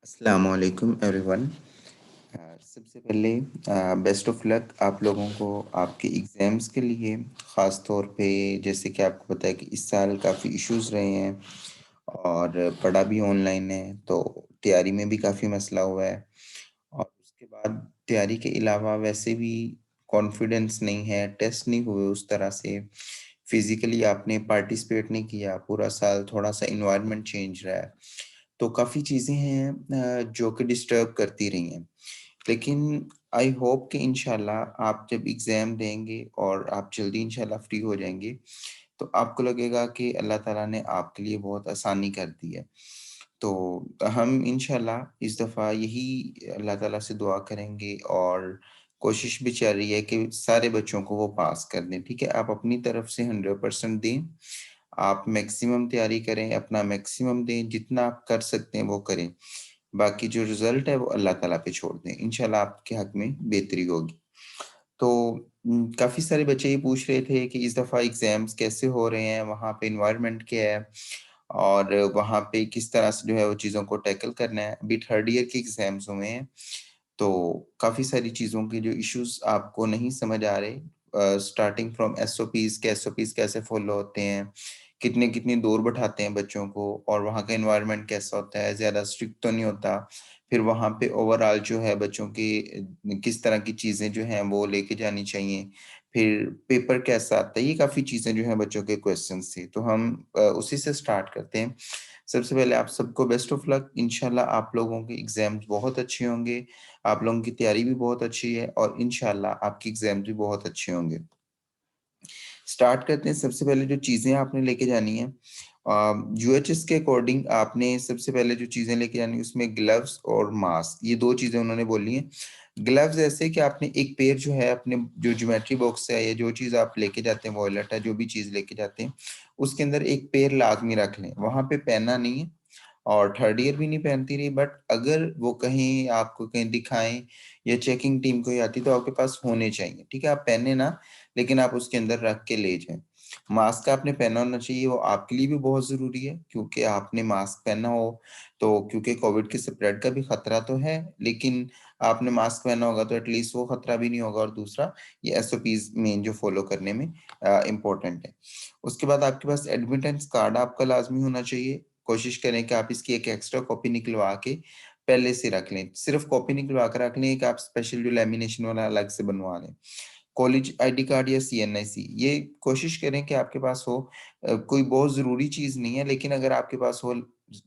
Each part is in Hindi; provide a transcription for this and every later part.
अस्सलामुअलैकुम एवरीवन। सबसे पहले बेस्ट ऑफ लक आप लोगों को आपके एग्ज़ाम्स के लिए। ख़ास तौर पे जैसे कि आपको पता है कि इस साल काफ़ी इश्यूज़ रहे हैं और पढ़ा भी ऑनलाइन है, तो तैयारी में भी काफ़ी मसला हुआ है। और उसके बाद तैयारी के अलावा वैसे भी कॉन्फिडेंस नहीं है, टेस्ट नहीं हुए उस तरह से, फिज़िकली आपने पार्टिसिपेट नहीं किया पूरा साल, थोड़ा-सा एनवायरनमेंट चेंज रहा है। तो काफ़ी चीज़ें हैं जो कि डिस्टर्ब करती रही हैं। लेकिन आई होप कि इंशाल्लाह आप जब एग्ज़ाम देंगे और आप जल्दी इंशाल्लाह फ्री हो जाएँगे, तो आपको लगेगा कि अल्लाह ताला ने आपके लिए बहुत आसानी कर दी है। तो हम इंशाल्लाह इस दफ़ा यही अल्लाह ताला से दुआ करेंगे और कोशिश भी चल रही है कि सारे बच्चों को वो पास कर दें, ठीक है? आप अपनी तरफ से 100% दें। आप मैक्सिमम तैयारी करें, अपना मैक्सिमम दें, जितना आप कर सकते हैं वो करें। बाकी जो रिज़ल्ट है वो अल्लाह ताला पे छोड़ दें, इंशाल्लाह आपके हक में बेहतरी होगी। तो काफ़ी सारे बच्चे ये पूछ रहे थे कि इस दफ़ा एग्ज़ाम्स कैसे हो रहे हैं, वहाँ पे एनवायरनमेंट क्या है और वहाँ पे किस तरह से जो है वो चीज़ों को टैकल करना है। अभी थर्ड ईयर के एग्ज़ाम्स हुए हैं, तो काफ़ी सारी चीज़ों के जो इश्यूज़ आपको नहीं समझ आ रहे, स्टार्टिंग फ्रॉम एसओपीज़ के एसओपीज़ कैसे फ़ॉलो होते हैं, कितनी-कितनी दूर बैठाते हैं बच्चों को और वहाँ का एनवायरनमेंट कैसा होता है, ज़्यादा स्ट्रिक्ट तो नहीं होता। फिर वहाँ पे ओवरऑल जो है बच्चों की किस तरह की चीज़ें जो हैं वो लेके जानी चाहिए, फिर पेपर कैसा आता है, ये काफ़ी चीज़ें जो हैं बच्चों के क्वेश्चन्स थे। तो हम उसी से स्टार्ट करते हैं। सबसे पहले आप सबको बेस्ट ऑफ लक, इंशाल्लाह आप लोगों के एग्ज़ाम्स बहुत अच्छे होंगे, आप लोगों की तैयारी भी बहुत अच्छी है और इंशाल्लाह आपके एग्ज़ाम्स भी बहुत अच्छे होंगे। स्टार्ट करते हैं, सबसे पहले जो चीज़ें आपने लेके जानी है यूएचएस के अकॉर्डिंग आपने सबसे पहले जो चीज़ें लेके जानी है उसमें ग्लव्स और मास्क, ये 2 चीज़ें उन्होंने बोली हैं। ग्लव्स ऐसे कि आपने एक पेयर जो है अपने जो ज्योमेट्री बॉक्स है या जो चीज़ आप लेके जाते हैं वॉलेट है, जो भी चीज़ लेके जाते हैं, उसके अंदर एक पेयर लाज़मी रख लें। वहाँ पे पहनना नहीं है और थर्ड ईयर भी नहीं पहनती रही, बट अगर वो कहीं आपको कहीं दिखाएँ या चेकिंग टीम कोई आती है तो आपके पास होने चाहिए, ठीक है? आप पहने ना, लेकिन आप उसके अंदर रख के ले जाएँ। मास्क आपने पहना होना चाहिए, वो आपके लिए भी बहुत ज़रूरी है क्योंकि आपने मास्क पहना हो, तो क्योंकि कोविड के स्प्रेड का भी खतरा तो है, लेकिन आपने मास्क पहना होगा तो एटलीस्ट वो खतरा भी नहीं होगा और दूसरा ये एसओपीज़ मेन जो फ़ॉलो करने में इम्पोर्टेंट है। उसके बाद आपके पास एडमिटेंस कार्ड आपका लाज़मी होना चाहिए। कोशिश करें कि आप इसकी एक एक्स्ट्रा कॉपी निकलवा के पहले से रख लें। सिर्फ़ कॉपी निकलवा कर रख लें, एक आप स्पेशल जो लैमिनेशन वाला अलग से बनवा लें। कॉलेज आईडी कार्ड या सीएनआईसी, ये कोशिश करें कि आपके पास हो। कोई बहुत ज़रूरी चीज़ नहीं है, लेकिन अगर आपके पास हो,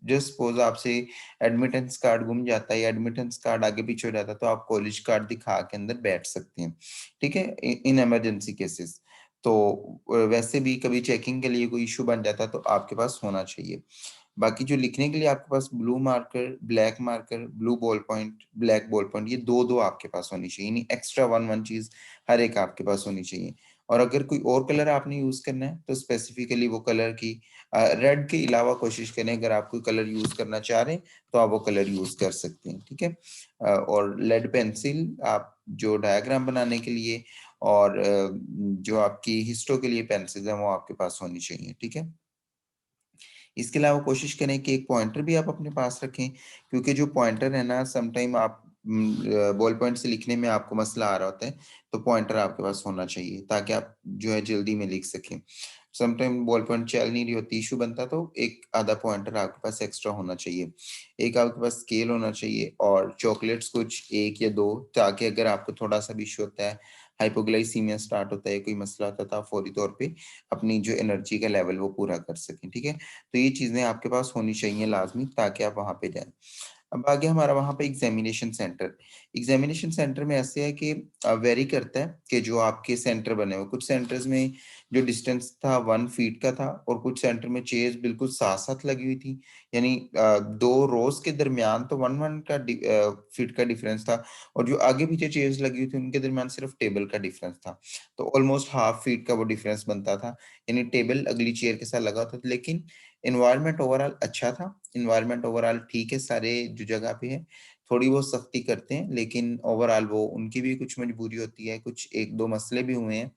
जस्ट सपोज़ आपसे एडमिटेंस कार्ड गुम जाता है या एडमिटेंस कार्ड आगे-पीछे हो जाता है, तो आप कॉलेज कार्ड दिखा के अंदर बैठ सकते हैं, ठीक है? In emergency cases. तो वैसे भी कभी चेकिंग के लिए कोई इश्यू बन जाता है, तो आपके पास होना चाहिए। बाकी जो लिखने के लिए आपके पास blue ball point, black ball point, ये 2-2 आपके पास होनी चाहिए, यानी एक्स्ट्रा 1-1 चीज़ हर एक आपके पास होनी चाहिए। और अगर कोई और कलर आपने यूज़ करना है, तो स्पेसिफिकली वो कलर की रेड के अलावा कोशिश करें, अगर आप कोई कलर यूज़ करना चाह रहे हैं, तो आप वो कलर यूज़ कर सकते हैं, ठीक है? और लेड पेंसिल आप जो डायग्राम बनाने के लिए और जो आपकी हिस्टो के लिए पेंसिल्स हैं, वो आपके पास होनी चाहिए, ठीक है? इसके अलावा कोशिश करें कि एक पॉइंटर भी आप अपने पास रखें, क्योंकि जो पॉइंटर है ना, सम टाइम आप बॉल पॉइंट से लिखने में आपको मसला आ रहा होता है, तो पॉइंटर आपके पास होना चाहिए ताकि आप जो है जल्दी में लिख सकें। सम टाइम बॉल पॉइंट चल नहीं रही होती, इश्यू बनता है, तो एक आधा पॉइंटर आपके पास एक्स्ट्रा होना चाहिए। एक आपके पास स्केल होना चाहिए और चॉकलेट्स कुछ 1 या 2, ताकि अगर आपको थोड़ा-सा भी इश्यू होता है, हाइपोग्लाइसीमिया स्टार्ट होता है, कोई मसला होता है, तो आप फौरी तौर पे अपनी जो एनर्जी का लेवल वो पूरा कर सकें, ठीक है? तो ये चीज़ें आपके पास होनी चाहिए लाज़मी, ताकि आप वहाँ पे जाएँ। अब आ गया हमारा वहाँ पे एग्ज़ामिनेशन सेंटर। एग्ज़ामिनेशन सेंटर में ऐसे है कि वेरी करता है कि जो आपके सेंटर बने हुए, कुछ सेंटर्स में जो डिस्टेंस था 1 फीट का था और कुछ सेंटर में चेयर्स बिल्कुल साथ-साथ लगी हुई थी। यानी 2 रोज़ के दरमियान तो 1-1 का फीट का डिफरेंस था और जो आगे-पीछे चेयर्स लगी हुई थी उनके दरमियान सिर्फ़ टेबल का डिफरेंस था। तो ऑलमोस्ट हाफ फीट का वो डिफरेंस बनता था। यानी टेबल अगली चेयर के साथ लगा होता था, लेकिन एनवायरनमेंट ओवरऑल अच्छा था इन्वायरमेंट ओवरऑल ठीक है सारे जो जगह पे है, थोड़ी बहुत सख्ती करते हैं, लेकिन ओवरऑल वो उनकी भी कुछ मजबूरी होती है, कुछ एक दो मसले भी हुए हैं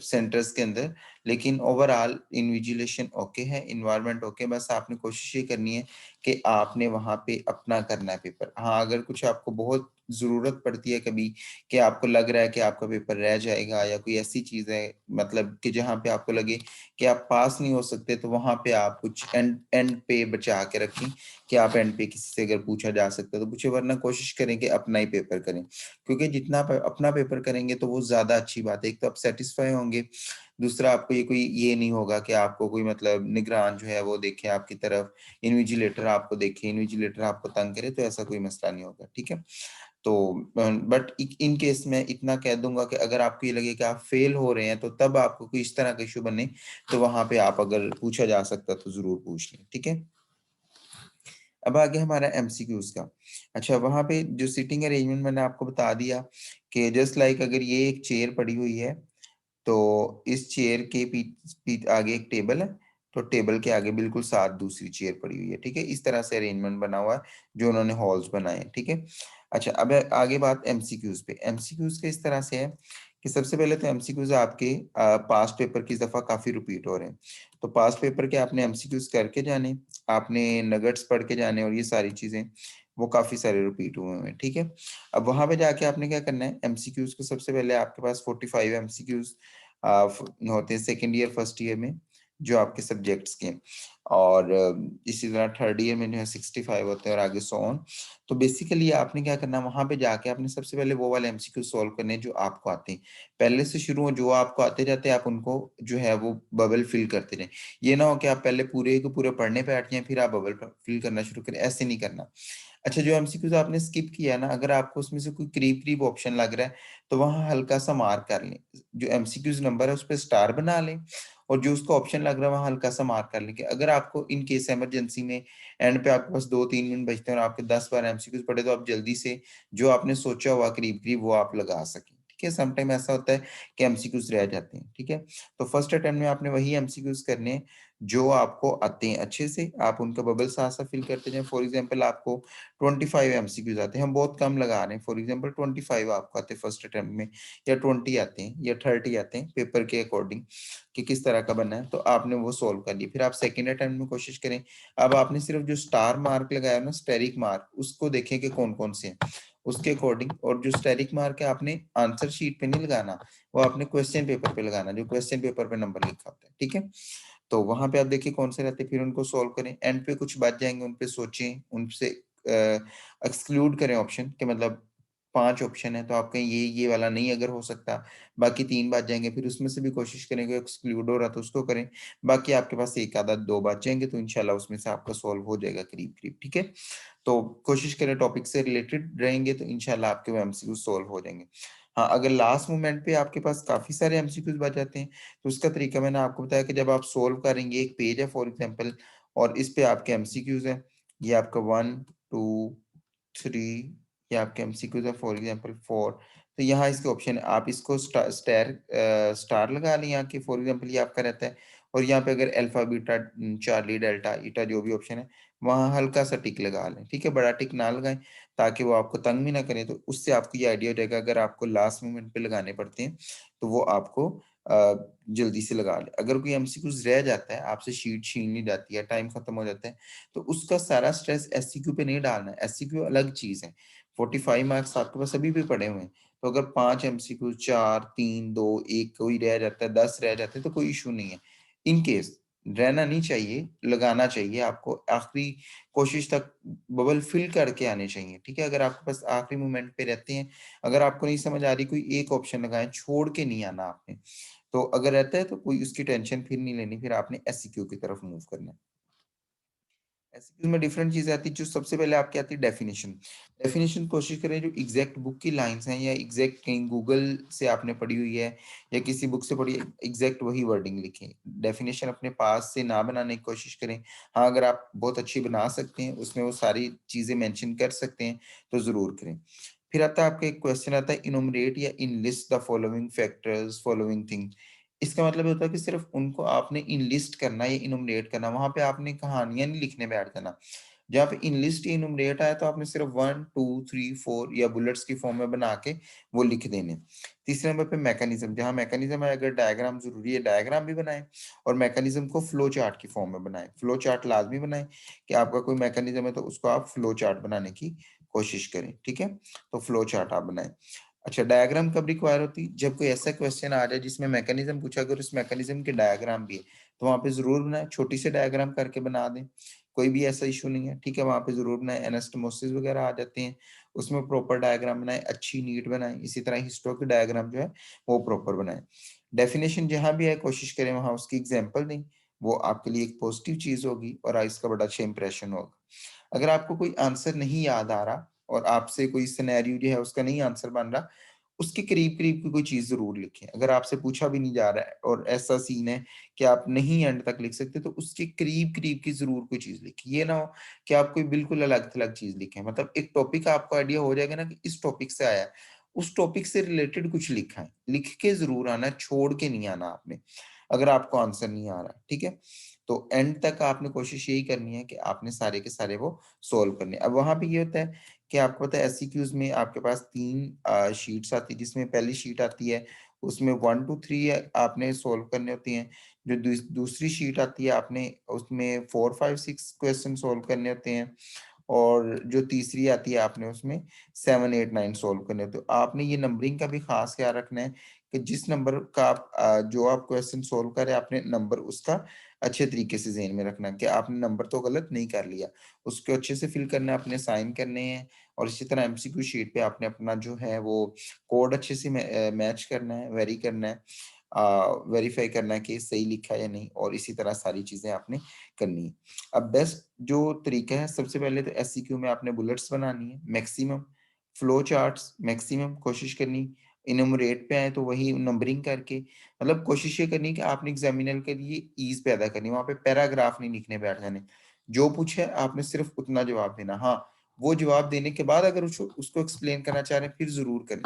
सेंटर्स के अंदर, लेकिन ओवरऑल इन्विजिलेशन ओके है, इन्वायरमेंट ओके। बस आपने कोशिश ये करनी है कि आपने वहां पे अपना करना है पेपर। हाँ, अगर कुछ आपको बहुत जरूरत पड़ती है कभी कि आपको लग रहा है कि आपका पेपर रह जाएगा या कोई ऐसी चीज है मतलब कि जहाँ पे आपको लगे कि आप पास नहीं हो सकते, तो वहां पे आप कुछ एंड एंड पे बचा के रखें कि आप एंड पे किसी से अगर पूछा जा सकता है तो पूछे, वरना कोशिश करें कि अपना ही पेपर करें, क्योंकि जितना अपना पेपर करेंगे तो वो ज्यादा अच्छी बात है। एक तो आप सेटिस्फाई होंगे, दूसरा आपको ये कोई ये नहीं होगा कि आपको कोई मतलब निगरान जो है वो देखे आपकी तरफ, इन्विजिलेटर आपको देखे, इन्विजिलेटर आपको तंग करे, तो ऐसा कोई मसला नहीं होगा, ठीक है। तो बट इन केस में इतना कह दूंगा कि अगर आपको ये लगे कि आप फेल हो रहे हैं, तो तब आपको कोई इस तरह का इशू बने, तो वहां पे आप अगर पूछा जा सकता तो जरूर पूछ लें, ठीक है। अब आगे हमारा एमसीक्यूज का। अच्छा, वहां पे जो सीटिंग अरेंजमेंट मैंने आपको बता दिया कि जस्ट लाइक अगर ये एक चेयर पड़ी हुई है, तो इस चेयर के आगे एक टेबल है, तो टेबल के आगे बिल्कुल साथ दूसरी चेयर पड़ी हुई है, ठीक है। इस तरह से अरेंजमेंट बना हुआ है जो उन्होंने हॉल्स बनाए हैं, ठीक है। अच्छा, अब आगे बात एमसीक्यूज पे। एमसीक्यूज के इस तरह से है कि सबसे पहले तो एमसीक्यूज आपके पास्ट पेपर की दफा काफी रिपीट हो रहे हैं, तो पास्ट पेपर के आपने एमसीक्यूज करके जाने, आपने नगट्स पढ़ के जाने, और ये सारी चीजें वो काफी सारे रिपीट हुए हैं, ठीक है। अब वहां पे जाके आपने क्या करना है, एमसीक्यूज को सबसे पहले आपके पास 45 एमसीक्यूज होते हैं सेकेंड ईयर फर्स्ट ईयर में, जो आपके सब्जेक्ट्स के, और इसी तरह थर्ड ईयर में जो है 65 होते हैं, और आगे सो ऑन। तो बेसिकली आपने क्या करना, वहां पे जाके आपने सबसे पहले वो वाले एमसीक्यू सॉल्व करने जो आपको आते हैं, पहले से शुरू हो, जो आपको आते जाते आप उनको जो है वो बबल फिल करते रहें। ये ना हो कि आप पहले पूरे को पूरे पढ़ने पे बैठ जाएं फिर आप बबल फिल करना शुरू करें, ऐसे नहीं करना। अच्छा, जो एमसीक्यूज आपने स्किप किया ना, अगर आपको उसमें से कोई करीब करीब ऑप्शन लग रहा है, तो वहां हल्का सा मार्क कर लें, जो एमसीक्यूज नंबर है उस पर स्टार बना लें, और जो उसका ऑप्शन लग रहा है वहां हल्का सा मार्क कर लें कि अगर आपको इन केस इमरजेंसी में एंड पे आपके पास 2-3 मिनट बचते हैं और आपके 10 बार एमसीक्यूज पढ़े, तो आप जल्दी से जो आपने सोचा हुआ करीब करीब वो आप लगा सकें, ठीक है। समटाइम ऐसा होता है कि एमसीक्यूज रह जाते हैं, ठीक है। तो फर्स्ट अटेम्प्ट में आपने वही एमसीक्यूज करने हैं जो आपको आते हैं अच्छे से, आप उनका बबल साथ साथ फिल करते जाएं। फॉर एग्जांपल आपको 25 एमसीक्यूज आते हैं, हम बहुत कम लगा रहे हैं, फॉर एग्जांपल 25 आपको आते हैं फर्स्ट अटेम्प्ट में, या 20 आते हैं, या 30 आते हैं, पेपर के अकॉर्डिंग कि किस तरह का बनना है, तो आपने वो सोल्व कर लिया। फिर आप सेकेंड अटेम्प्ट में कोशिश करें, अब आपने सिर्फ जो स्टार मार्क लगाया ना, स्टेरिक मार्क, उसको देखें कि कौन कौन से हैं उसके अकॉर्डिंग, और जो स्टेरिक मार्क है आपने आंसर शीट पे नहीं लगाना, वो आपने क्वेश्चन पेपर पे लगाना, जो क्वेश्चन पेपर पे नंबर लिखा होता है, ठीक है। तो वहां पे आप देखिए कौन से रहते हैं, फिर उनको सॉल्व करें, एंड पे कुछ बच जाएंगे उन पे सोचें, उनसे एक्सक्लूड करें ऑप्शन के, मतलब 5 ऑप्शन है तो आपका ये वाला नहीं अगर हो सकता, बाकी 3 बच जाएंगे, फिर उसमें से भी कोशिश करेंगे एक्सक्लूड हो रहा तो उसको करें, बाकी आपके पास एक आधा 2 बच जाएंगे, तो इंशाल्लाह उसमें से आपका सॉल्व हो जाएगा करीब करीब, ठीक है। तो कोशिश करें टॉपिक से रिलेटेड रहेंगे तो इंशाल्लाह आपके वो एमसीक्यू सॉल्व हो जाएंगे। हाँ, अगर लास्ट मोमेंट पे आपके पास काफी सारे एमसीक्यूज बच जाते हैं, तो उसका तरीका मैंने आपको बताया कि जब आप सोल्व करेंगे, एक पेज है फॉर एग्जांपल, और इस पे आपके एमसीक्यूज है, ये आपका 1 2 3, ये आपके एमसीक्यूज है फॉर एग्जांपल 4, तो यहाँ इसके ऑप्शन है, आप इसको स्टार लगा लें यहाँ के, फॉर एग्जांपल ये आपका रहता है, और यहाँ पे अगर अल्फा बीटा चार्ली डेल्टा ईटा जो भी ऑप्शन है, वहाँ हल्का सा टिक लगा लें, ठीक है, बड़ा टिक ना लगाएं, ताकि वो आपको तंग भी ना करें, तो उससे आपको ये आइडिया हो जाएगा अगर आपको लास्ट मोमेंट पे लगाने पड़ते हैं तो वो आपको जल्दी से लगा ले। अगर कोई एमसीक्यूज रह जाता है, आपसे शीट छीन ली जाती है, टाइम खत्म हो जाता है, तो उसका सारा स्ट्रेस एससीक्यू पे नहीं डालना है, एससीक्यू अलग चीज है। 45 मार्क्स आपके पास अभी भी पड़े हुए हैं, तो अगर 5 एमसीक्यू, 4 3 2 1 कोई रह जाता है, 10 रह जाते हैं, तो कोई इशू नहीं है। इन केस रहना नहीं चाहिए, लगाना चाहिए, आपको आखिरी कोशिश तक बबल फिल करके आने चाहिए, ठीक है। अगर आपके पास आखिरी मोमेंट पे रहते हैं, अगर आपको नहीं समझ आ रही, कोई एक ऑप्शन लगाएं, छोड़ के नहीं आना आपने, तो अगर रहता है तो कोई उसकी टेंशन फिर नहीं लेनी, फिर आपने एससीक्यू की तरफ मूव करना है। एसक्यूज में डिफरेंट चीजें आती है, जो सबसे पहले आपकी आती है डेफिनेशन। डेफिनेशन कोशिश करें जो एग्जैक्ट बुक की लाइंस हैं, या एग्जैक्ट कहीं गूगल से आपने पढ़ी हुई है या किसी बुक से पढ़ी है, एग्जैक्ट वही वर्डिंग लिखें। डेफिनेशन अपने पास से ना बनाने की कोशिश करें। हाँ, अगर आप बहुत अच्छी बना सकते हैं, उसमें वो सारी चीजें मेंशन कर सकते हैं, तो जरूर करें। फिर आता है आपका एक क्वेश्चन आता है, इनुमरेट या in list the following factors, following thing. इसका मतलब ये होता है कि सिर्फ़ उनको आपने इनलिस्ट करना है या इनुमरेट करना है, वहाँ पे आपने कहानियाँ नहीं लिखने बैठ जाना। जहाँ पे इनलिस्ट या इनुमरेट आया तो आपने सिर्फ़ 1, 2, 3, 4 या बुलेट्स की फॉर्म में बना के वो लिख देने। तीसरे नंबर पे मैकेनिज़्म, जहाँ मैकेनिज़्म है अगर डायग्राम ज़रूरी है, डायग्राम भी बनाएँ और मैकेनिज़्म को फ्लो चार्ट की फॉर्म में बनाएँ। फ्लो चार्ट लाज़मी बनाएँ कि आपका कोई मैकेनिज़्म है तो उसको आप फ्लो चार्ट बनाने की कोशिश करें, ठीक है? तो फ्लो चार्ट आप बनाएँ। अच्छा, डायग्राम कब रिक्वायर होती है? जब कोई ऐसा क्वेश्चन आ जाए जिसमें मैकेनिज़्म पूछा गया और उस मैकेनिज़्म के डायग्राम भी है, तो वहाँ पे ज़रूर बनाएँ, छोटी सी डायग्राम करके बना दें, कोई भी ऐसा इश्यू नहीं है, ठीक है? वहाँ पे ज़रूर बनाएँ, एनास्टोमोसिस वगैरह आ जाते हैं, उसमें प्रॉपर डायग्राम बनाएँ, अच्छी नीट बनाएँ, इसी तरह हिस्टो की डायग्राम जो है, वो प्रॉपर बनाएँ। डेफिनिशन जहाँ भी आए कोशिश करें वहाँ उसकी एग्ज़ाम्पल दें, वो आपके लिए एक पॉज़िटिव चीज़ होगी और इसका बड़ा अच्छा इंप्रेशन होगा। अगर आपको कोई आंसर नहीं याद आ रहा और आपसे कोई सिनेरियो जो है उसका नहीं आंसर बन रहा, उसके करीब-करीब की कोई चीज़ ज़रूर लिखें। अगर आपसे पूछा भी नहीं जा रहा है और ऐसा सीन है कि आप नहीं एंड तक लिख सकते, तो उसके करीब-करीब की ज़रूर कोई चीज़ लिखें। ये ना हो कि आप कोई बिल्कुल अलग-थलग चीज़ लिखें। मतलब एक टॉपिक का आपको आइडिया हो जाएगा ना कि इस टॉपिक से आया है, उस टॉपिक से रिलेटेड कुछ लिखा है। लिख के ज़रूर आना है, छोड़ के नहीं आना आपने, अगर आपको आंसर नहीं आ रहा, ठीक है? तो एंड तक आपने कोशिश यही करनी है कि आपने सारे के सारे वो सॉल्व करने हैं। अब वहाँ पे ये होता है कि आपको पता है एमसीक्यूज़ में आपके पास 3 शीट्स आती हैं, जिसमें पहली शीट आती है, उसमें 1 टू 3 आपने सॉल्व करने होती हैं। जो दूसरी शीट आती है, आपने उसमें 4, 5, 6 क्वेश्चन सॉल्व करने होते हैं और जो तीसरी आती है, आपने उसमें 7, 8, 9 सॉल्व करने होते हैं। तो आपने ये नंबरिंग का भी ख़ास ख़्याल रखना है कि जिस नंबर का आप जो आप क्वेश्चन सॉल्व कर रहे हैं, आपने नंबर उसका अच्छे तरीके से ज़हन में रखना है कि आपने नंबर तो गलत नहीं कर लिया। उसको अच्छे से फिल करना है, अपने साइन करने हैं और इसी तरह एमसीक्यू शीट पे आपने अपना जो है वो कोड अच्छे से मैच करना है, वेरी करना है, वेरीफाई करना है कि सही लिखा है या नहीं और इसी तरह सारी चीज़ें आपने करनी है। अब बेस्ट जो तरीका है, सबसे पहले तो एससीक्यू में आपने बुलेट्स बनानी है, मैक्सिमम, फ्लो चार्ट्स मैक्सिमम कोशिश करनी, इनुमरेट पे आए तो वही नंबरिंग करके, मतलब कोशिश ये करनी है कि आपने एग्ज़ामिनर के लिए ईज़ पैदा करनी है, वहाँ पे पैराग्राफ नहीं लिखने बैठ जाने। जो पूछे आपने सिर्फ़ उतना जवाब देना। हाँ, वो जवाब देने के बाद अगर उसको उसको एक्सप्लेन करना चाह रहे हैं, फिर ज़रूर करें।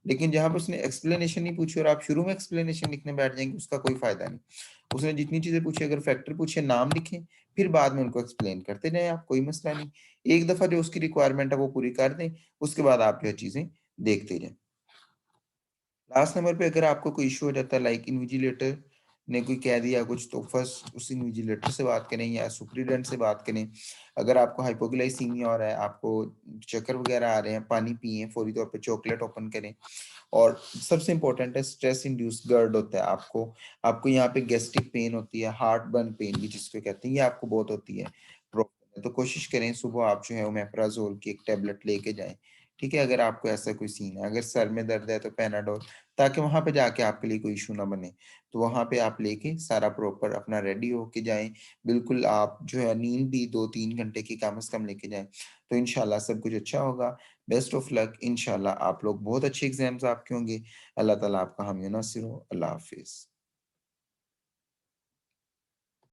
लेकिन जहाँ पे उसने एक्सप्लेनेशन नहीं पूछी और आप शुरू में एक्सप्लेनेशन लिखने बैठ जाएँगे, उसका कोई फ़ायदा नहीं। उसने जितनी चीज़ें पूछी, अगर फैक्टर पूछे, नाम लिखें, फिर बाद में उनको एक्सप्लेन करते जाएँ आप, कोई मसला नहीं। एक दफ़ा जो उसकी रिक्वायरमेंट है वो पूरी कर दें, उसके बाद आप जो है चीज़ें देखते जाएँ। लास्ट नंबर पे अगर आपको कोई इश्यू हो जाता है लाइक इन्विजिलेटर ने कोई कह दिया कुछ, तो फर्स्ट उस इन्विजिलेटर से बात करें या सुपरिटेंडेंट से बात करें। अगर आपको हाइपोग्लाइसीमिया हो रहा है, आपको चक्कर वगैरह आ रहे हैं, पानी पिएँ, फौरी तौर पे चॉकलेट ओपन करें। और सबसे इम्पोर्टेंट है स्ट्रेस इंड्यूस्ड GERD होता है आपको। आपको यहाँ पे गैस्ट्रिक पेन होती है, हार्ट बर्न पेन भी जिसको कहते हैं, ये आपको बहुत होती है प्रॉब्लम है। तो कोशिश करें सुबह आप जो है ओमेप्राज़ोल की एक टैबलेट लेके जाएँ, ठीक है? अगर आपको ऐसा कोई सीन है, अगर सर में दर्द है तो पैनाडोल, ताकि वहाँ पे जाके आपके लिए कोई इश्यू ना बने। तो वहाँ पे आप लेके सारा प्रॉपर अपना रेडी होके जाएँ, बिल्कुल आप जो है नींद भी 2-3 घंटे की कम से कम लेके जाएँ, तो इंशाल्लाह सब कुछ अच्छा होगा। बेस्ट ऑफ लक, इंशाल्लाह आप लोग बहुत अच्छे एग्ज़ाम्स आपके होंगे। अल्लाह ताला आपका हामी नासिर हो। अल्लाह हाफ़िज़।